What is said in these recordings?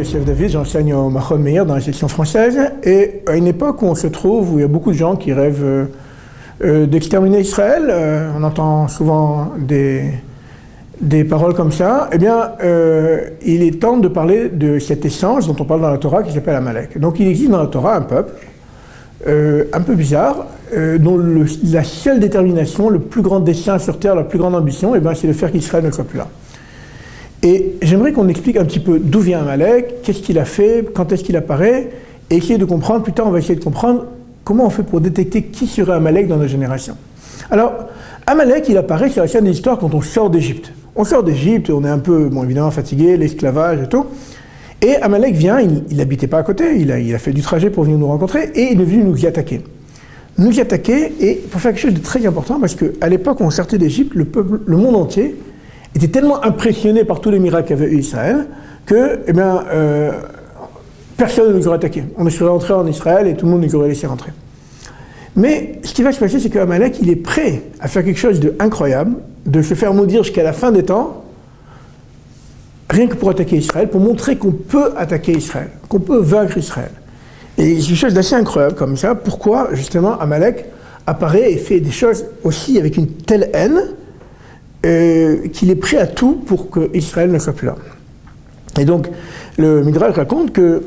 Yosef David, j'enseigne au Machon Meir dans la section française, et à une époque où on se trouve, où il y a beaucoup de gens qui rêvent d'exterminer Israël, on entend souvent des paroles comme ça, eh bien, il est temps de parler de cette essence dont on parle dans la Torah qui s'appelle Amalek. Donc il existe dans la Torah un peuple un peu bizarre, dont la seule détermination, le plus grand dessein sur terre, la plus grande ambition, eh bien, c'est de faire qu'Israël ne soit plus là. Et j'aimerais qu'on explique un petit peu d'où vient Amalek, qu'est-ce qu'il a fait, quand est-ce qu'il apparaît, et essayer de comprendre, plus tard on va essayer de comprendre comment on fait pour détecter qui serait Amalek dans notre génération. Alors, Amalek, il apparaît sur la scène de l'histoire quand on sort d'Égypte. On sort d'Égypte, on est un peu, bon, évidemment fatigué, l'esclavage et tout. Et Amalek vient, il n'habitait pas à côté, il a fait du trajet pour venir nous rencontrer, et il est venu nous y attaquer. Nous y attaquer, et pour faire quelque chose de très important, parce qu'à l'époque où on sortait d'Égypte, le monde entier était tellement impressionné par tous les miracles qu'avait eu Israël, que, eh bien, personne ne nous aurait attaqué. On serait rentré en Israël et tout le monde nous aurait laissé rentrer. Mais ce qui va se passer, c'est qu'Amalek, il est prêt à faire quelque chose d'incroyable, de se faire maudire jusqu'à la fin des temps, rien que pour attaquer Israël, pour montrer qu'on peut attaquer Israël, qu'on peut vaincre Israël. Et c'est une chose d'assez incroyable comme ça. Pourquoi, justement, Amalek apparaît et fait des choses aussi avec une telle haine qu'il est prêt à tout pour qu'Israël ne soit plus là. Et donc, le Midrash raconte que,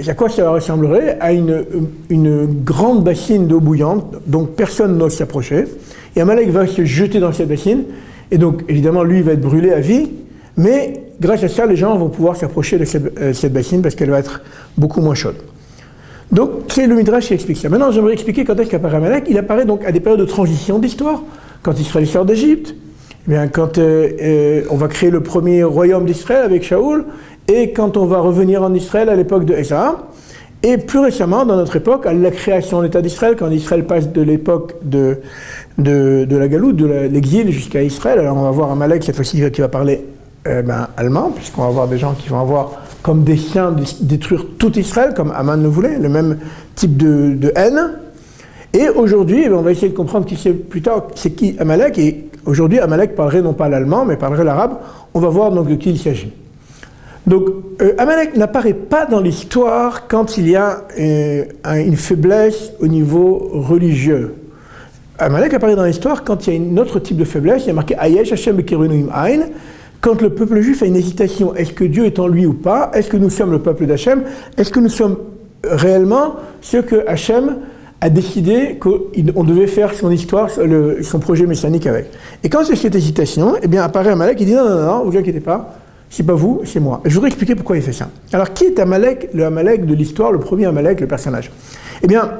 à quoi ça ressemblerait? À une grande bassine d'eau bouillante, donc personne n'ose s'approcher, et Amalek va se jeter dans cette bassine, et donc, évidemment, lui, il va être brûlé à vie, mais grâce à ça, les gens vont pouvoir s'approcher de cette bassine parce qu'elle va être beaucoup moins chaude. Donc, c'est le Midrash qui explique ça. Maintenant, j'aimerais expliquer quand est-ce qu'apparaît Amalek. Il apparaît donc à des périodes de transition d'histoire, quand Israël sort d'Égypte, eh bien, quand on va créer le premier royaume d'Israël avec Shaoul, et quand on va revenir en Israël à l'époque de Esa, et plus récemment, dans notre époque, à la création de l'État d'Israël, quand Israël passe de l'époque de la galoute, de l'exil jusqu'à Israël. Alors on va voir Amalek cette fois-ci qui va parler allemand, puisqu'on va voir des gens qui vont avoir comme dessein de détruire tout Israël, comme Aman le voulait, le même type de haine. Et aujourd'hui, on va essayer de comprendre qui c'est plus tard, c'est qui Amalek, et aujourd'hui Amalek parlerait non pas l'allemand, mais parlerait l'arabe. On va voir donc de qui il s'agit. Donc Amalek n'apparaît pas dans l'histoire quand il y a une faiblesse au niveau religieux. Amalek apparaît dans l'histoire quand il y a un autre type de faiblesse, il y a marqué Ayesh Hashem Bekirunim Ain, quand le peuple juif a une hésitation, est-ce que Dieu est en lui ou pas? Est-ce que nous sommes le peuple d'Hachem? Est-ce que nous sommes réellement ceux que Hachem a décidé qu'on devait faire son histoire, son projet messianique avec? Et quand c'est cette hésitation, eh bien apparaît Amalek, il dit non, vous inquiétez pas, c'est pas vous, c'est moi. Et je voudrais expliquer pourquoi il fait ça. Alors qui est Amalek, le Amalek de l'histoire, le premier Amalek, le personnage? Eh bien,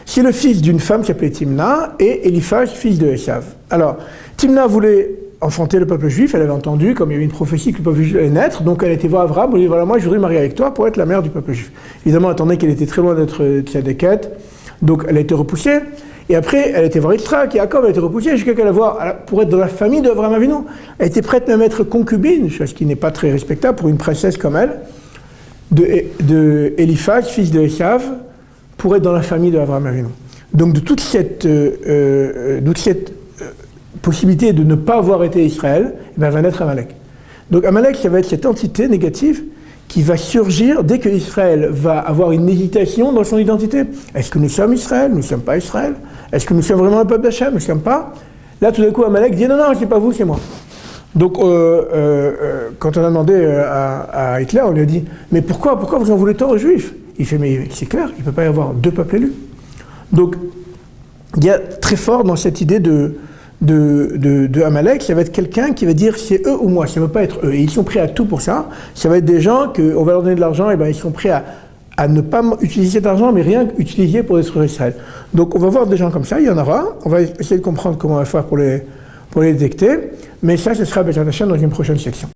c'est le fils d'une femme qui s'appelait Timna et Eliphaz, fils de Esav. Alors, Timna voulait enfanter le peuple juif, elle avait entendu, comme il y avait une prophétie que le peuple juif allait naître, donc elle était voir Abraham, elle dit voilà, moi je voudrais me marier avec toi pour être la mère du peuple juif. Évidemment, elle attendait qu'elle était très loin d'être tzadékette, donc elle a été repoussée, et après elle était voir Yitzhak, et Jacob, elle a été repoussée jusqu'à qu'elle pour être dans la famille d'Abraham Avinu. Elle était prête même à être concubine, chose qui n'est pas très respectable pour une princesse comme elle, de Eliphaz, fils de Esav, pour être dans la famille d'Abraham Avinu. Donc de toute cette possibilité de ne pas avoir été Israël, eh bien, va naître Amalek. Donc Amalek, ça va être cette entité négative qui va surgir dès que Israël va avoir une hésitation dans son identité. Est-ce que nous sommes Israël? Nous ne sommes pas Israël? Est-ce que nous sommes vraiment le peuple d'Hachem? Nous ne sommes pas. Là, tout d'un coup, Amalek dit non, c'est pas vous, c'est moi. Donc, quand on a demandé à Hitler, on lui a dit mais pourquoi vous en voulez tant aux Juifs? Il fait mais c'est clair, il ne peut pas y avoir deux peuples élus. Donc, il y a très fort dans cette idée de Amalek, ça va être quelqu'un qui va dire c'est eux ou moi, ça ne va pas être eux. Et ils sont prêts à tout pour ça. Ça va être des gens qu'on va leur donner de l'argent, et bien ils sont prêts à ne pas utiliser cet argent, mais rien utiliser pour détruire Israël. Donc on va voir des gens comme ça, il y en aura. On va essayer de comprendre comment on va faire pour les détecter. Mais ça, ce sera Bezrat Hashem dans une prochaine section.